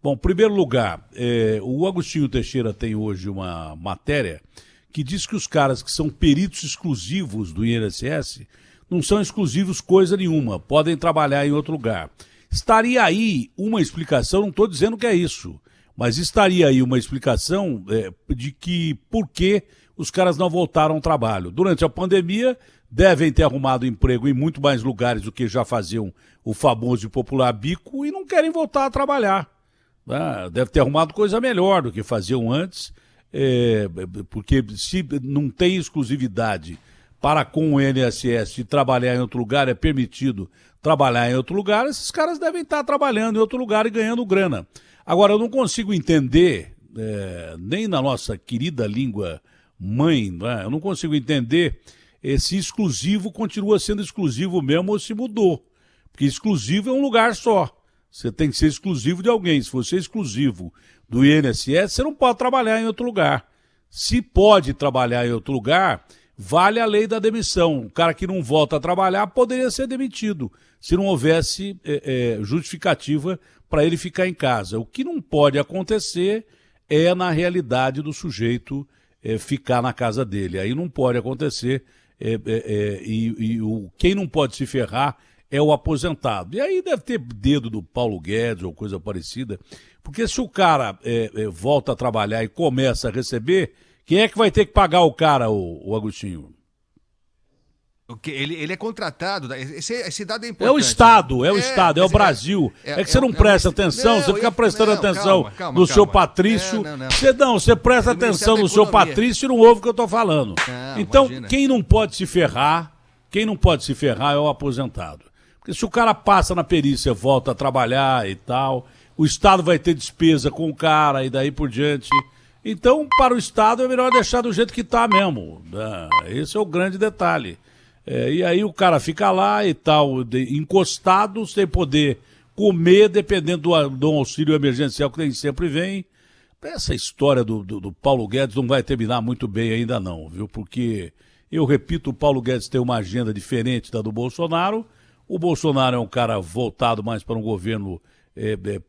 Bom, em primeiro lugar, o Agostinho Teixeira tem hoje uma matéria que diz que os caras que são peritos exclusivos do INSS não são exclusivos coisa nenhuma, podem trabalhar em outro lugar. Estaria aí uma explicação, não estou dizendo que é isso, mas estaria aí uma explicação de que por que os caras não voltaram ao trabalho. Durante a pandemia, devem ter arrumado emprego em muito mais lugares do que já faziam o famoso e popular bico e não querem voltar a trabalhar. Deve ter arrumado coisa melhor do que faziam antes, porque se não tem exclusividade para com o INSS de trabalhar em outro lugar, é permitido trabalhar em outro lugar, esses caras devem estar trabalhando em outro lugar e ganhando grana. Agora, eu não consigo entender, nem na nossa querida língua mãe, eu não consigo entender se exclusivo continua sendo exclusivo mesmo ou se mudou. Porque exclusivo é um lugar só. Você tem que ser exclusivo de alguém. Se você é exclusivo do INSS, você não pode trabalhar em outro lugar. Se pode trabalhar em outro lugar, vale a lei da demissão. O cara que não volta a trabalhar poderia ser demitido, se não houvesse justificativa para ele ficar em casa. O que não pode acontecer é, na realidade, do sujeito ficar na casa dele. Aí não pode acontecer. Quem não pode se ferrar é o aposentado. E aí deve ter dedo do Paulo Guedes ou coisa parecida, porque se o cara volta a trabalhar e começa a receber, quem é que vai ter que pagar o cara, o Agostinho? Ele é contratado, esse dado é importante. É o Estado, é o Brasil. É que você não presta atenção, você fica prestando atenção no seu Patrício. Você presta atenção no seu Patrício e não ouve o que eu estou falando. Então, quem não pode se ferrar é o aposentado. Porque se o cara passa na perícia, volta a trabalhar e tal, o Estado vai ter despesa com o cara e daí por diante. Então, para o Estado é melhor deixar do jeito que está mesmo. Esse é o grande detalhe. E aí o cara fica lá e tal, encostado, sem poder comer, dependendo do auxílio emergencial que nem sempre vem. Essa história do Paulo Guedes não vai terminar muito bem ainda não, viu? Porque, eu repito, o Paulo Guedes tem uma agenda diferente da do Bolsonaro. O Bolsonaro é um cara voltado mais para um governo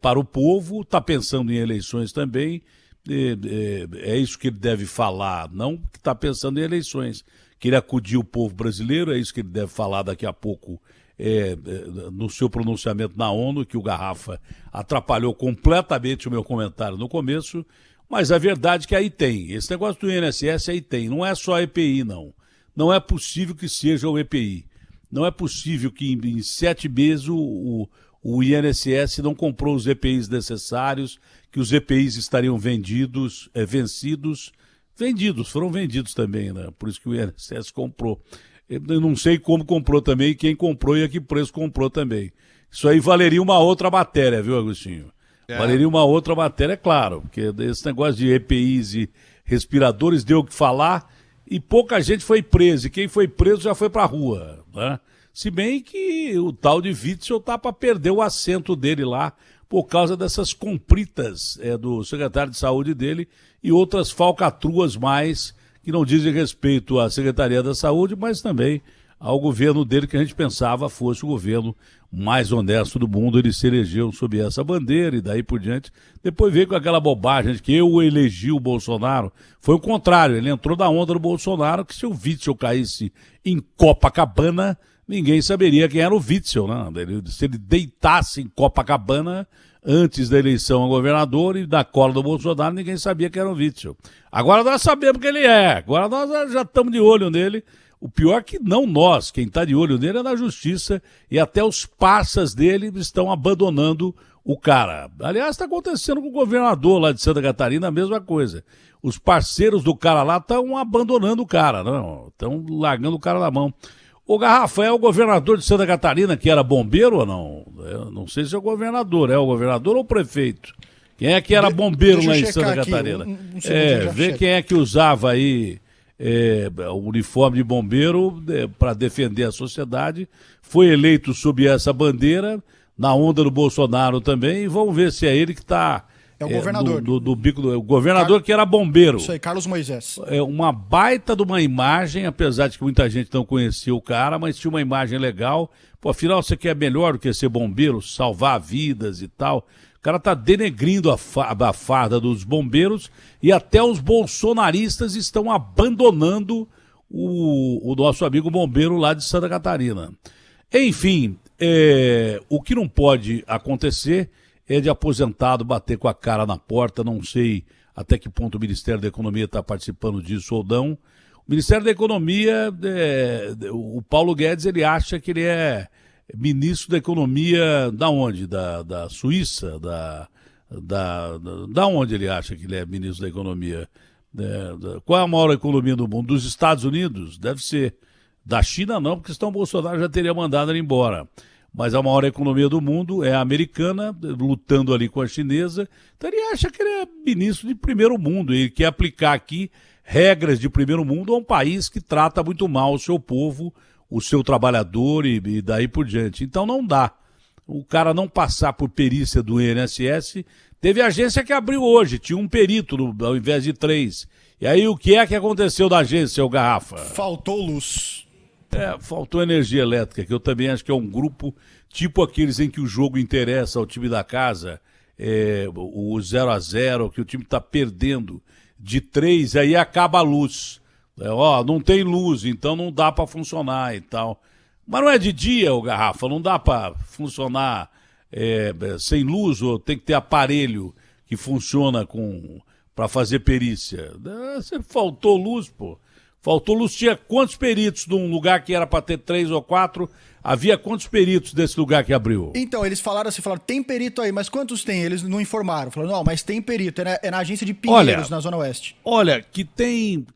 para o povo, está pensando em eleições também. É isso que ele deve falar, não que está pensando em eleições. Que ele acudiu o povo brasileiro, é isso que ele deve falar daqui a pouco no seu pronunciamento na ONU, que o Garrafa atrapalhou completamente o meu comentário no começo, mas a verdade é que aí tem. Esse negócio do INSS aí tem, não é só a EPI, não. Não é possível que seja o EPI. Não é possível que em 7 meses o INSS não comprou os EPIs necessários, que os EPIs estariam vencidos, foram vendidos também, né? Por isso que o INSS comprou. Eu não sei como comprou também, quem comprou e a que preço comprou também. Isso aí valeria uma outra matéria, viu, Agostinho? Valeria uma outra matéria, claro, porque esse negócio de EPIs e respiradores deu o que falar e pouca gente foi presa. E quem foi preso já foi pra rua, né? Se bem que o tal de Witzel tá para perder o assento dele lá por causa dessas compritas do secretário de saúde dele e outras falcatruas mais que não dizem respeito à Secretaria da Saúde, mas também ao governo dele, que a gente pensava fosse o governo mais honesto do mundo. Ele se elegeu sob essa bandeira e daí por diante. Depois veio com aquela bobagem de que eu elegi o Bolsonaro. Foi o contrário, ele entrou na onda do Bolsonaro, que se o Witzel caísse em Copacabana, ninguém saberia quem era o Witzel, né? Se ele deitasse em Copacabana antes da eleição a governador e da cola do Bolsonaro, ninguém sabia quem era o Witzel. Agora nós sabemos quem ele é, agora nós já estamos de olho nele. O pior é que não nós, quem está de olho nele é na justiça e até os parças dele estão abandonando o cara. Aliás, está acontecendo com o governador lá de Santa Catarina a mesma coisa. Os parceiros do cara lá estão abandonando o cara, não? Estão largando o cara na mão. O Garrafa é o governador de Santa Catarina, que era bombeiro ou não? Eu não sei se é o governor ou o prefeito? Quem é que era bombeiro lá em Santa Catarina? Vê quem é que usava aí o uniforme de bombeiro para defender a sociedade. Foi eleito sob essa bandeira, na onda do Bolsonaro também, e vamos ver se é ele que está... É o governador. Do bico o governador que era bombeiro. Isso aí, Carlos Moisés. É uma baita de uma imagem, apesar de que muita gente não conhecia o cara, mas tinha uma imagem legal. Pô, afinal, você quer melhor do que ser bombeiro, salvar vidas e tal. O cara está denegrindo a farda dos bombeiros e até os bolsonaristas estão abandonando o nosso amigo bombeiro lá de Santa Catarina. Enfim, o que não pode acontecer é de aposentado bater com a cara na porta. Não sei até que ponto o Ministério da Economia está participando disso ou não. O Ministério da Economia, o Paulo Guedes, ele acha que ele é ministro da Economia da onde? Da Suíça? Da onde ele acha que ele é ministro da Economia? Qual é a maior economia do mundo? Dos Estados Unidos? Deve ser. Da China não, porque senão o Bolsonaro já teria mandado ele embora. Mas a maior economia do mundo é a americana, lutando ali com a chinesa. Então ele acha que ele é ministro de primeiro mundo. Ele quer aplicar aqui regras de primeiro mundo a um país que trata muito mal o seu povo, o seu trabalhador e daí por diante. Então não dá. O cara não passar por perícia do INSS. Teve agência que abriu hoje, tinha um perito ao invés de 3. E aí o que é que aconteceu da agência, seu Garrafa? Faltou luz. Faltou energia elétrica, que eu também acho que é um grupo tipo aqueles em que o jogo interessa ao time da casa, o 0-0, que o time está perdendo de 3, aí acaba a luz. Não tem luz, então não dá para funcionar e tal. Mas não é de dia, o Garrafa, não dá para funcionar sem luz, ou tem que ter aparelho que funciona para fazer perícia. Faltou luz, pô. Faltou luz, tinha quantos peritos num lugar que era para ter 3 ou 4? Havia quantos peritos desse lugar que abriu? Então, eles falaram assim, tem perito aí, mas quantos tem? Eles não informaram. Falaram, não, mas tem perito, é na agência de Pinheiros, na Zona Oeste. Olha, que tem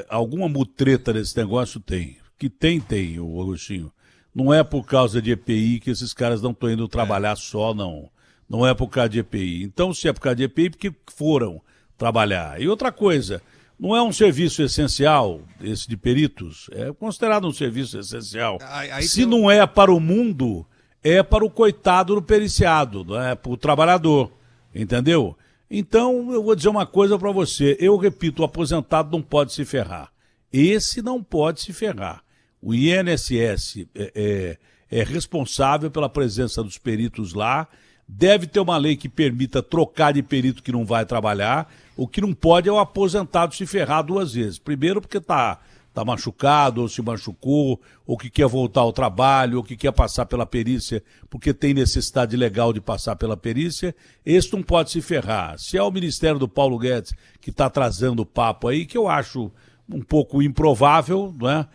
alguma mutreta nesse negócio, tem. Que tem, o Agostinho. Não é por causa de EPI que esses caras não estão indo trabalhar só, não. Não é por causa de EPI. Então, se é por causa de EPI, porque foram trabalhar. E outra coisa... Não é um serviço essencial, esse de peritos? É considerado um serviço essencial. Se não é para o mundo, é para o coitado do periciado, não é para o trabalhador, entendeu? Então, eu vou dizer uma coisa para você. Eu repito, o aposentado não pode se ferrar. Esse não pode se ferrar. O INSS é responsável pela presença dos peritos lá. Deve ter uma lei que permita trocar de perito que não vai trabalhar. O que não pode é o aposentado se ferrar 2 vezes. Primeiro porque tá machucado, ou se machucou, ou que quer voltar ao trabalho, ou que quer passar pela perícia porque tem necessidade legal de passar pela perícia. Esse não pode se ferrar. Se é o Ministério do Paulo Guedes que está trazendo o papo aí, que eu acho um pouco improvável, não é?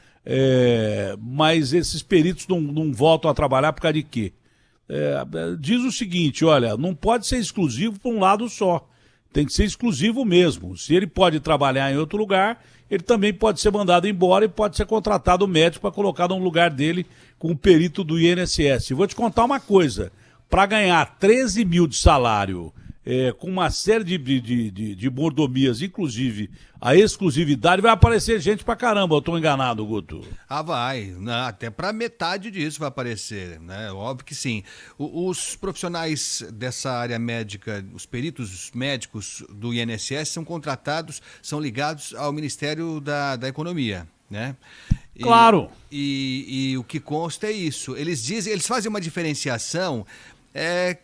Mas esses peritos não voltam a trabalhar por causa de quê? Diz o seguinte, olha, não pode ser exclusivo para um lado só. Tem que ser exclusivo mesmo. Se ele pode trabalhar em outro lugar, ele também pode ser mandado embora e pode ser contratado médico para colocar no lugar dele com o perito do INSS. Vou te contar uma coisa, para ganhar 13 mil de salário, com uma série de mordomias, inclusive a exclusividade, vai aparecer gente pra caramba, eu tô enganado, Guto? Vai, até pra metade disso vai aparecer, né? Óbvio que sim. Os profissionais dessa área médica, os peritos médicos do INSS são contratados, são ligados ao Ministério da Economia, né? Claro. E o que consta é isso. Eles fazem uma diferenciação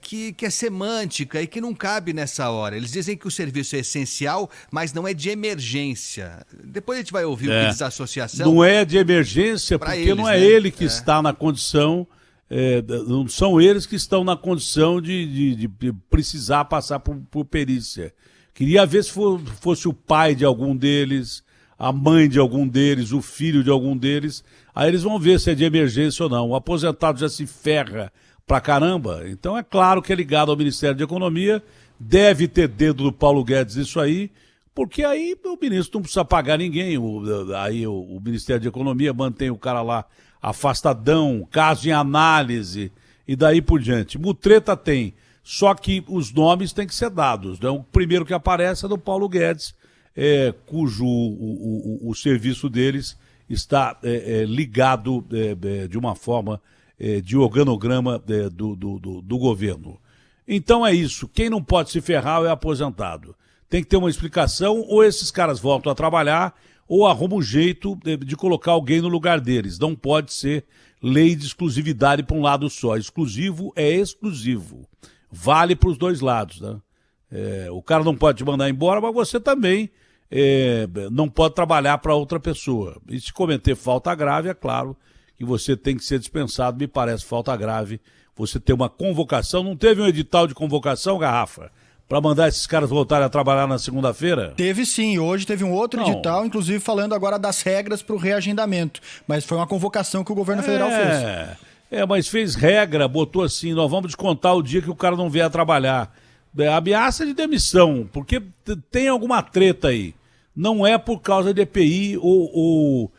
que é semântica e que não cabe nessa hora. Eles dizem que o serviço é essencial, mas não é de emergência. Depois a gente vai ouvir o que diz a associação. Não é de emergência porque eles, não é, né? Ele que está na condição, não são eles que estão na condição de precisar passar por perícia. Queria ver se fosse o pai de algum deles, a mãe de algum deles, o filho de algum deles. Aí eles vão ver se é de emergência ou não. O aposentado já se ferra pra caramba. Então é claro que é ligado ao Ministério da Economia, deve ter dedo do Paulo Guedes isso aí, porque aí o ministro não precisa pagar ninguém. Aí o Ministério da Economia mantém o cara lá afastadão, caso em análise e daí por diante. Mutreta tem, só que os nomes têm que ser dados. Né? O primeiro que aparece é do Paulo Guedes, cujo o serviço deles está ligado de uma forma de organograma do governo. Então é isso, quem não pode se ferrar é aposentado. Tem que ter uma explicação, ou esses caras voltam a trabalhar, ou arrumam um jeito de colocar alguém no lugar deles. Não pode ser lei de exclusividade para um lado só. Exclusivo é exclusivo. vale para os dois lados, né? O cara não pode te mandar embora, mas você também não pode trabalhar para outra pessoa. E se cometer falta grave, é claro que você tem que ser dispensado, me parece falta grave. Você ter uma convocação, não teve um edital de convocação, Garrafa, para mandar esses caras voltarem a trabalhar na segunda-feira? Teve sim, hoje teve um outro edital, inclusive falando agora das regras para o reagendamento, mas foi uma convocação que o governo federal fez. Mas fez regra, botou assim, nós vamos descontar o dia que o cara não vier a trabalhar. Ameaça de demissão, porque tem alguma treta aí. Não é por causa de EPI ou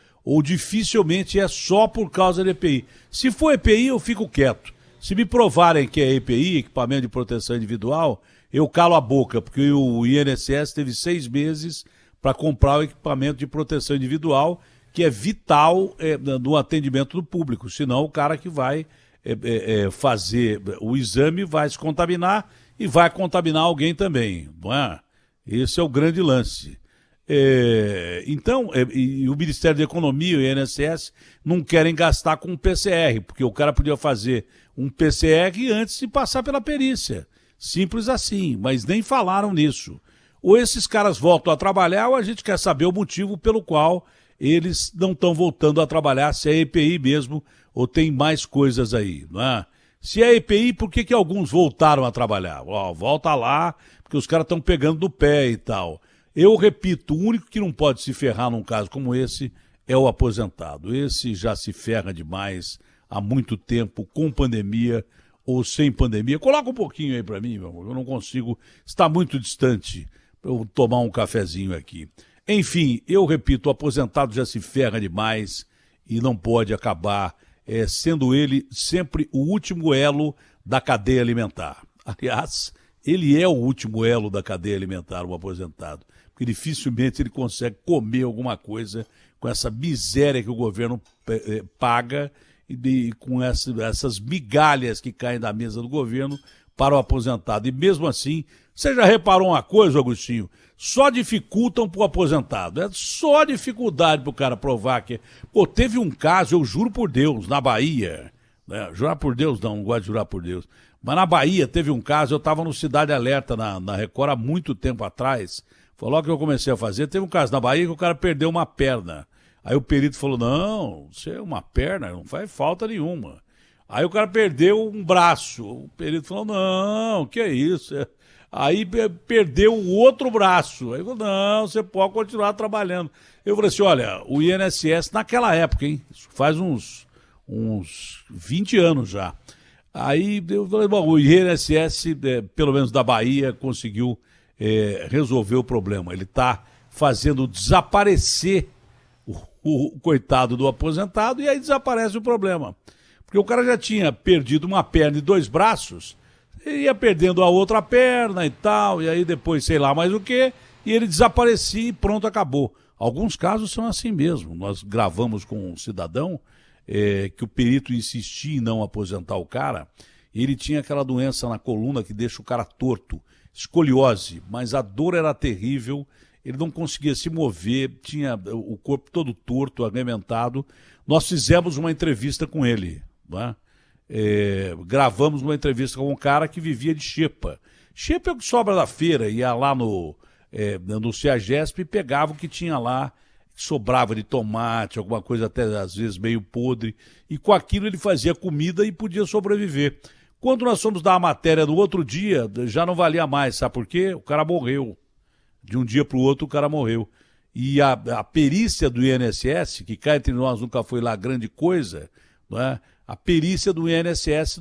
dificilmente é só por causa de EPI. Se for EPI, eu fico quieto. Se me provarem que é EPI, equipamento de proteção individual, eu calo a boca, porque o INSS teve 6 meses para comprar o equipamento de proteção individual, que é vital no atendimento do público. Senão o cara que vai fazer o exame vai se contaminar e vai contaminar alguém também, não é? Esse é o grande lance. Então, e o Ministério da Economia e o INSS não querem gastar com um PCR, porque o cara podia fazer um PCR antes de passar pela perícia. Simples assim, mas nem falaram nisso. Ou esses caras voltam a trabalhar, ou a gente quer saber o motivo pelo qual eles não estão voltando a trabalhar, se é EPI mesmo, ou tem mais coisas aí, não é? Se é EPI, por que alguns voltaram a trabalhar? Volta lá, porque os caras estão pegando no pé e tal. Eu repito, o único que não pode se ferrar num caso como esse é o aposentado. Esse já se ferra demais há muito tempo, com pandemia ou sem pandemia. Coloca um pouquinho aí para mim, meu amor, eu não consigo, está muito distante para eu tomar um cafezinho aqui. Enfim, eu repito, o aposentado já se ferra demais e não pode acabar sendo ele sempre o último elo da cadeia alimentar. Aliás, ele é o último elo da cadeia alimentar, o aposentado, porque dificilmente ele consegue comer alguma coisa com essa miséria que o governo paga e com essas migalhas que caem da mesa do governo para o aposentado. E mesmo assim, você já reparou uma coisa, Agostinho? Só dificultam para o aposentado. É só dificuldade para o cara provar que... Pô, teve um caso, eu juro por Deus, na Bahia, né? Jurar por Deus não gosto de jurar por Deus. Mas na Bahia teve um caso, eu estava no Cidade Alerta na Record há muito tempo atrás. Foi logo que eu comecei a fazer. Teve um caso na Bahia que o cara perdeu uma perna. Aí o perito falou, não, isso é uma perna, não faz falta nenhuma. Aí o cara perdeu um braço. O perito falou, não, que é isso? Aí perdeu o outro braço. Aí falou, não, você pode continuar trabalhando. Eu falei assim, olha, o INSS naquela época, hein? Isso faz uns 20 anos já. Aí eu falei, bom, o INSS, pelo menos da Bahia, conseguiu resolver o problema. Ele está fazendo desaparecer o coitado do aposentado e aí desaparece o problema. Porque o cara já tinha perdido uma perna e 2 braços, ia perdendo a outra perna e tal, e aí depois sei lá mais o que, e ele desaparecia e pronto, acabou. Alguns casos são assim mesmo. Nós gravamos com um cidadão que o perito insistia em não aposentar o cara, e ele tinha aquela doença na coluna que deixa o cara torto, escoliose, mas a dor era terrível, ele não conseguia se mover, tinha o corpo todo torto, arrebentado. Nós fizemos uma entrevista com ele, né? Gravamos uma entrevista com um cara que vivia de xepa. Xepa é o que sobra da feira, ia lá no CEAGESP e pegava o que tinha lá, sobrava de tomate, alguma coisa até às vezes meio podre, e com aquilo ele fazia comida e podia sobreviver. Quando nós fomos dar a matéria no outro dia, já não valia mais, sabe por quê? O cara morreu. De um dia para o outro o cara morreu. E a perícia do INSS, que cá entre nós nunca foi lá grande coisa, não é? A perícia do INSS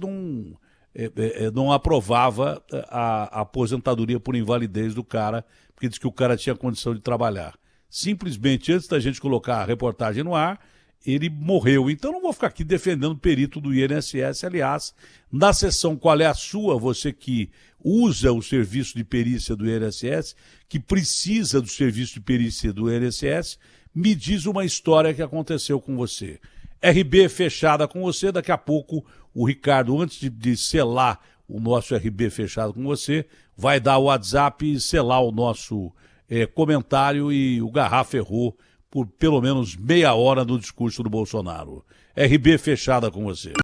não aprovava a aposentadoria por invalidez do cara, porque diz que o cara tinha condição de trabalhar. Simplesmente, antes da gente colocar a reportagem no ar, ele morreu. Então não vou ficar aqui defendendo o perito do INSS. Aliás, na seção Qual é a Sua, você que usa o serviço de perícia do INSS, que precisa do serviço de perícia do INSS, me diz uma história que aconteceu com você. RB fechada com você, daqui a pouco o Ricardo, antes de selar o nosso RB fechado com você, vai dar o WhatsApp e selar o nosso comentário, e o Garrafa errou por pelo menos meia hora no discurso do Bolsonaro. RB fechada com você.